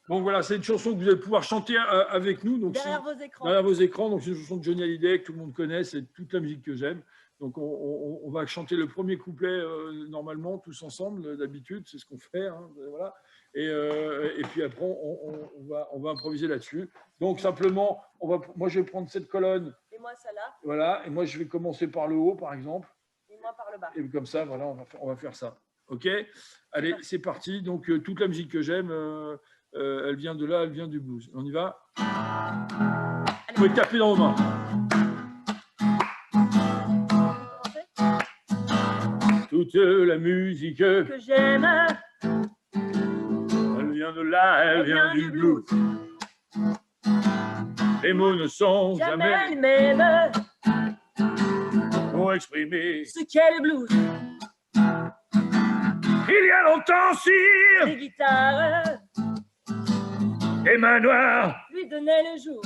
Donc voilà, c'est une chanson que vous allez pouvoir chanter avec nous. Donc, derrière vos écrans. Derrière vos écrans. Donc c'est une chanson de Johnny Hallyday que tout le monde connaît. C'est toute la musique que j'aime. Donc on va chanter le premier couplet normalement tous ensemble. D'habitude, c'est ce qu'on fait. Hein, voilà. Et puis après, on va improviser là-dessus. Donc simplement, moi je vais prendre cette colonne. Et moi celle-là. Voilà. Et moi je vais commencer par le haut, par exemple. Et moi par le bas. Et comme ça, voilà, on va faire ça. Ok. Allez, c'est parti. Donc toute la musique que j'aime. Elle vient de là, elle vient du blues. On y va? Vous pouvez taper dans vos mains. Toute la musique que j'aime, elle vient de là, elle vient du blues. Les mots ne sont jamais les mêmes pour exprimer ce qu'est le blues. Il y a longtemps, sire, Les guitares les mains noires lui donnaient le jour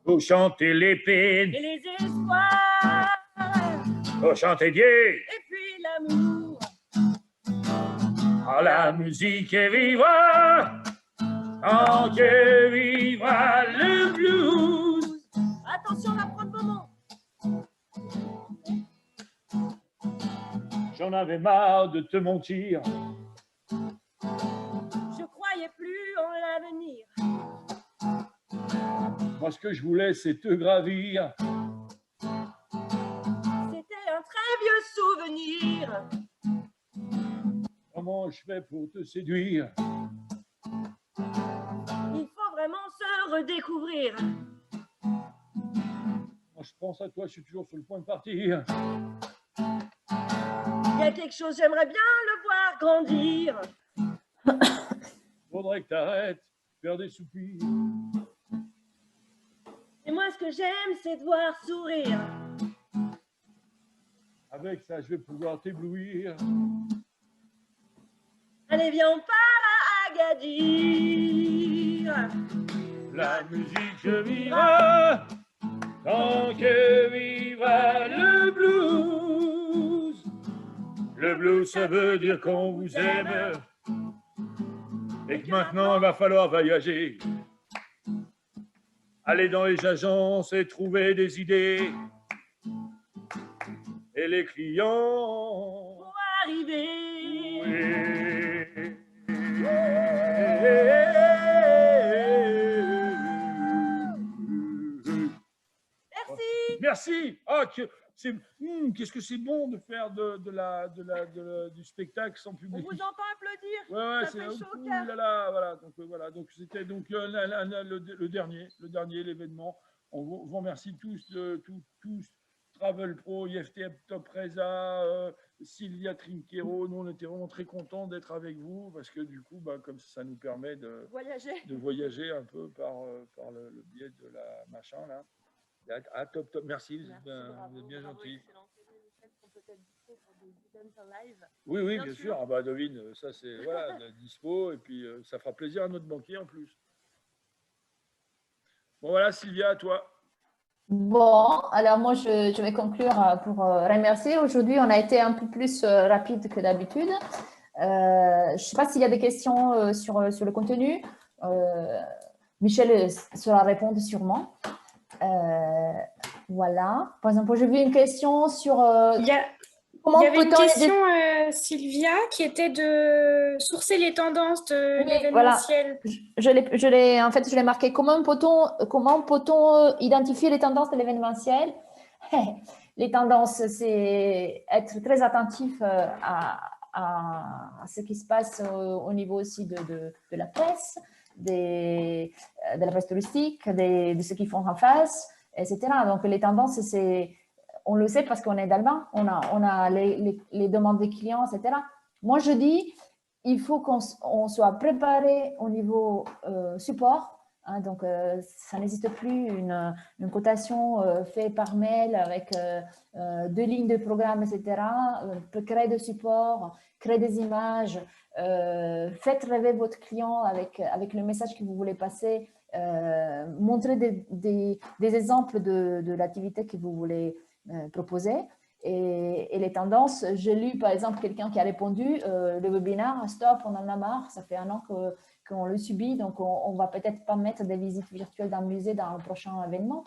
pour chanter les peines, et les espoirs pour chanter Dieu. et puis l'amour. Ah, la musique est vivra, tant que vivra le blues. Attention, on va prendre moment. J'en avais marre de te mentir. Je croyais plus en l'avenir. Moi, ce que je voulais, c'est te gravir. C'était un très vieux souvenir. Comment je fais pour te séduire? Il faut vraiment se redécouvrir. Moi, je pense à toi, je suis toujours sur le point de partir. Il y a quelque chose, j'aimerais bien le voir grandir. Faudrait que t'arrêtes de faire des soupirs. Et moi, ce que j'aime, c'est de voir sourire. Avec ça, je vais pouvoir t'éblouir. Allez, viens, on part à Agadir. La musique vivra tant que vivra le blues. Le blues, ça veut dire qu'on vous aime et que maintenant, il va falloir voyager. Aller dans les agences et trouver des idées. Et les clients Pour arriver. Merci. Merci. Ah, qu'est-ce que c'est bon de faire du spectacle sans On public. vous entend applaudir. Ouais, Ça c'est fait chaud au ouh cœur. là là, voilà. Donc c'était donc le dernier, l'événement. On vous remercie tous, tous. Travel Pro, IFTM Top Reza, Sylvia Trinquero. Nous, on était vraiment très contents d'être avec vous parce que du coup, comme ça nous permet de voyager un peu par le biais de la machin là. Ah, top. Merci, vous êtes bien gentil. Oui, bien sûr. Ah bah, Devine, ça c'est voilà, la dispo et puis ça fera plaisir à notre banquier en plus. Bon voilà, Sylvia, à toi. Bon, alors moi, je vais conclure pour remercier. Aujourd'hui, on a été un peu plus rapide que d'habitude. Je ne sais pas s'il y a des questions sur le contenu. Michel saura répondre sûrement. Voilà. Par exemple, j'ai vu une question sur… Il y avait une question, Sylvia, qui était de sourcer les tendances de l'événementiel. Voilà. En fait, je l'ai marqué. Comment peut-on identifier les tendances de l'événementiel? Les tendances, c'est être très attentif à ce qui se passe au niveau aussi de la presse, de la presse touristique, de ce qu'ils font en face, etc. Donc, les tendances, on le sait parce qu'on est d'Albin, on a les demandes des clients, etc. Moi, je dis, il faut qu'on soit préparé au niveau support. Hein, donc, ça n'existe plus une cotation faite par mail avec 2 lignes de programme, etc. Créer des supports, créer des images, faites rêver votre client avec le message que vous voulez passer, montrer des exemples de l'activité que vous voulez proposer. Et les tendances, j'ai lu par exemple quelqu'un qui a répondu le webinaire, stop, on en a marre, ça fait 1 an qu'on le subit, donc on va peut-être pas mettre des visites virtuelles dans le musée dans le prochain événement.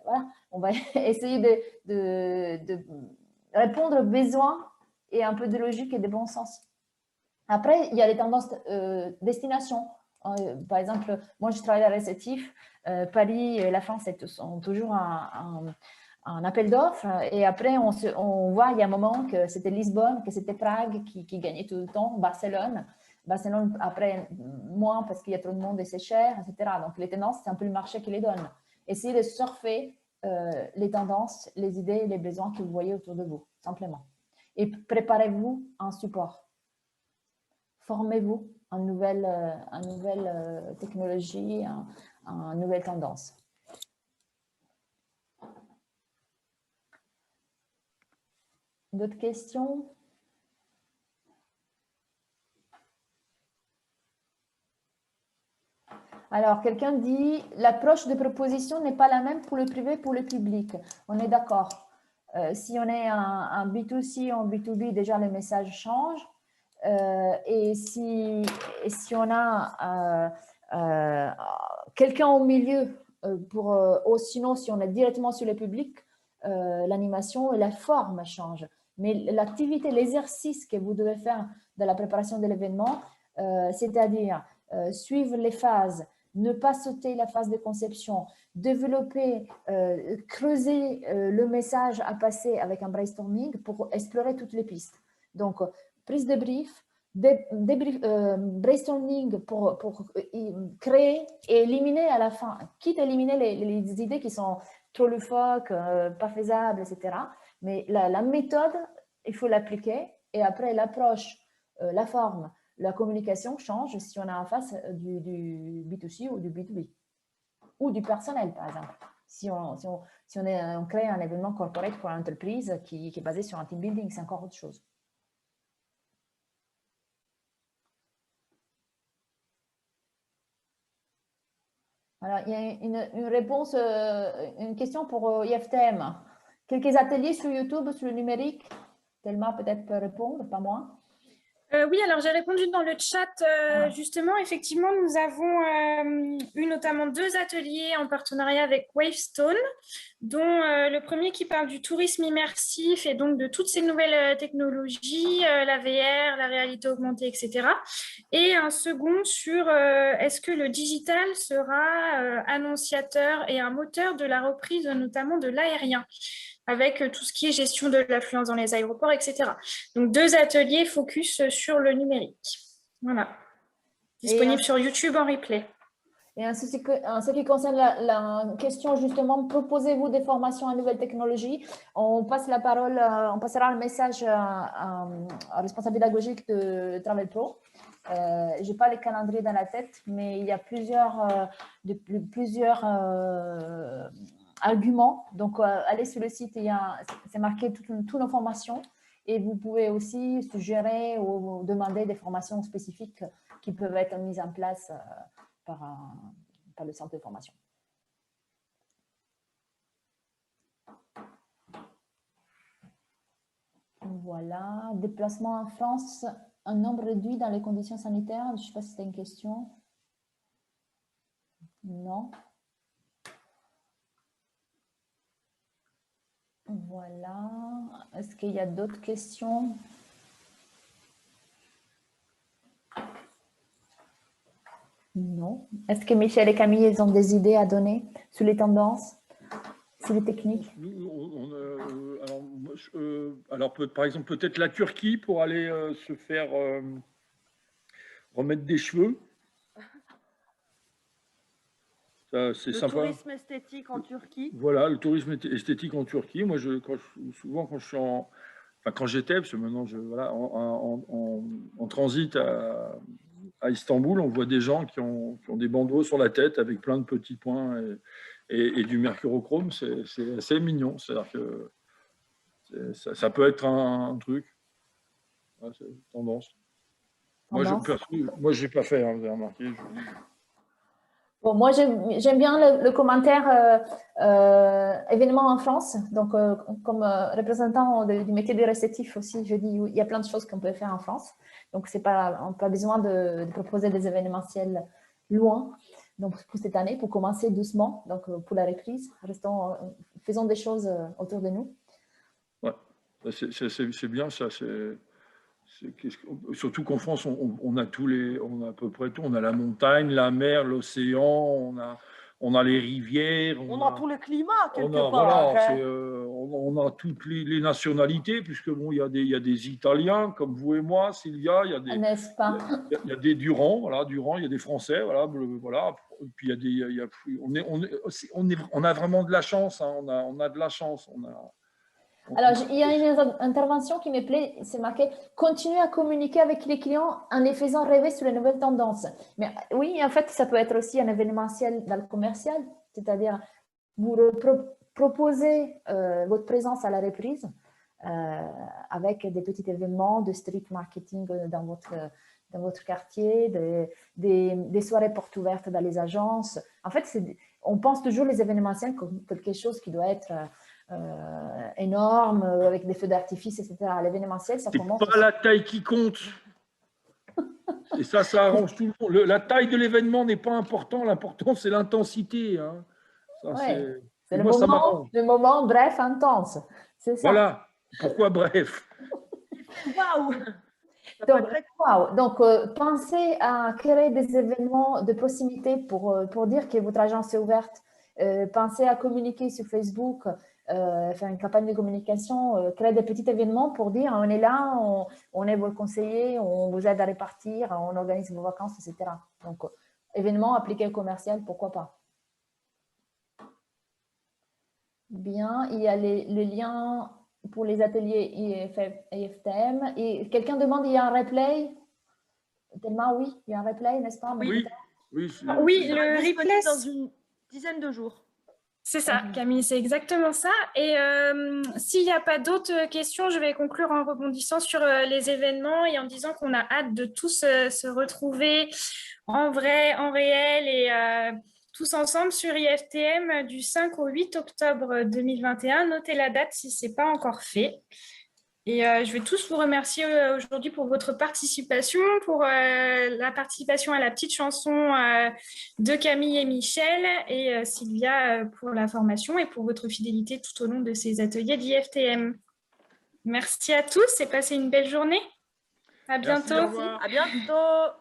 Voilà, on va essayer de répondre aux besoins et un peu de logique et de bon sens. Après, il y a les tendances destination. Par exemple, moi je travaille à Réceptif, Paris et la France sont toujours un appel d'offres et après on voit il y a un moment que c'était Lisbonne, que c'était Prague qui gagnait tout le temps, Barcelone après moins parce qu'il y a trop de monde et c'est cher, etc. Donc les tendances, c'est un peu le marché qui les donne. Essayez de surfer les tendances, les idées et les besoins que vous voyez autour de vous, simplement. Et préparez-vous en support. Formez-vous en nouvelle technologie, en nouvelle tendance. D'autres questions? Alors, quelqu'un dit « L'approche de proposition n'est pas la même pour le privé et pour le public ». On est d'accord. Si on est un B2C ou un B2B, déjà le message change. Et si on a quelqu'un au milieu, ou sinon si on est directement sur le public, l'animation et la forme change. Mais l'activité, l'exercice que vous devez faire de la préparation de l'événement, c'est-à-dire suivre les phases, ne pas sauter la phase de conception, développer, creuser le message à passer avec un brainstorming pour explorer toutes les pistes. Donc, prise de brief, brainstorming pour créer et éliminer à la fin, quitte à éliminer les idées qui sont trop loufoque, pas faisable, etc. Mais la méthode, il faut l'appliquer et après l'approche, la forme, la communication change si on est en face du B2C ou du B2B ou du personnel, par exemple. Si on crée un événement corporate pour l'entreprise qui est basé sur un team building, c'est encore autre chose. Voilà, il y a une réponse, une question pour IFTM. Quelques ateliers sur YouTube, sur le numérique. Thelma peut-être peut répondre, pas moi. Oui, alors j'ai répondu dans le chat, justement, effectivement, nous avons eu notamment 2 ateliers en partenariat avec Wavestone, dont le premier qui parle du tourisme immersif et donc de toutes ces nouvelles technologies, la VR, la réalité augmentée, etc. Et un second sur est-ce que le digital sera annonciateur et un moteur de la reprise notamment de l'aérien, avec tout ce qui est gestion de l'affluence dans les aéroports, etc. Donc, 2 ateliers focus sur le numérique. Voilà. Disponible sur YouTube en replay. Et en ce qui concerne la question, justement, proposez-vous des formations en nouvelles technologies? On passe la parole, on passera le message à responsable pédagogique de Travel Pro. Je n'ai pas les calendriers dans la tête, mais il y a plusieurs arguments. Donc, allez sur le site, c'est marqué toutes nos formations. Et vous pouvez aussi suggérer ou demander des formations spécifiques qui peuvent être mises en place par le centre de formation. Voilà, déplacement en France, un nombre réduit dans les conditions sanitaires. Je ne sais pas si c'était une question. Non. Voilà. Est-ce qu'il y a d'autres questions? Non. Est-ce que Michel et Camille, ils ont des idées à donner sur les tendances, sur les techniques? Alors par exemple, peut-être la Turquie pour aller se faire remettre des cheveux. Le tourisme esthétique en Turquie. Voilà, le tourisme esthétique en Turquie. Moi, souvent, quand je suis quand j'étais, parce que maintenant, en transit à Istanbul, on voit des gens qui ont des bandeaux sur la tête avec plein de petits points et du mercurochrome. C'est assez mignon. C'est-à-dire que ça peut être un truc. Ouais, c'est tendance. Moi, je n'ai pas fait, hein, vous avez remarqué. Bon, moi, j'aime bien le commentaire événement en France. Donc, comme représentant du métier de réceptif aussi, je dis il y a plein de choses qu'on peut faire en France. Donc, on n'a pas besoin de proposer des événementiels loin. Donc, pour cette année, pour commencer doucement, donc pour la reprise, faisons des choses autour de nous. Ouais, c'est bien ça. Surtout qu'en France, on a à peu près tout. On a la montagne, la mer, l'océan, on a les rivières. On a tout le climat quelque part. Voilà, on a toutes les nationalités, puisque bon, il y a des Italiens comme vous et moi, Sylvia. Il y a des, n'est-ce pas? Il y a des Durand, voilà, il y a des Français, voilà. Et puis on a vraiment de la chance. Hein, on a de la chance. Alors, il y a une intervention qui me plaît, c'est marqué « Continuer à communiquer avec les clients en les faisant rêver sur les nouvelles tendances ». Mais oui, en fait, ça peut être aussi un événementiel dans le commercial, c'est-à-dire vous proposez votre présence à la reprise avec des petits événements de street marketing dans votre quartier, des soirées portes ouvertes dans les agences. En fait, on pense toujours les événementiels comme quelque chose qui doit être… énorme, avec des feux d'artifice, etc. L'événementiel, ça commence… C'est pas la taille qui compte. Et ça arrange tout le monde. La taille de l'événement n'est pas important. L'important, c'est l'intensité. Hein. Ouais, c'est le moment bref, intense. C'est ça. Voilà. Pourquoi bref? Waouh! Donc, pensez à créer des événements de proximité pour dire que votre agence est ouverte. Pensez à communiquer sur Facebook, faire une campagne de communication, créer des petits événements pour dire on est là, on est vos conseillers, on vous aide à répartir, on organise vos vacances, etc. Donc, événements appliqués au commercial, pourquoi pas. Bien, il y a les liens pour les ateliers IFTM. Et quelqu'un demande, il y a un replay? Tellement oui, il y a un replay, n'est-ce pas? Oui, oui, Oui, Ça sera le disponible replay, dans une dizaine de jours. c'est ça, Camille, c'est exactement ça. Et s'il n'y a pas d'autres questions, je vais conclure en rebondissant sur les événements et en disant qu'on a hâte de tous se retrouver en vrai, en réel et tous ensemble sur IFTM du 5 au 8 octobre 2021. Notez la date si ce n'est pas encore fait. Et je vais tous vous remercier aujourd'hui pour votre participation, pour la participation à la petite chanson de Camille et Michel et Sylvia pour la formation et pour votre fidélité tout au long de ces ateliers d'IFTM. Merci à tous et passez une belle journée. À bientôt. Merci, au revoir. À bientôt.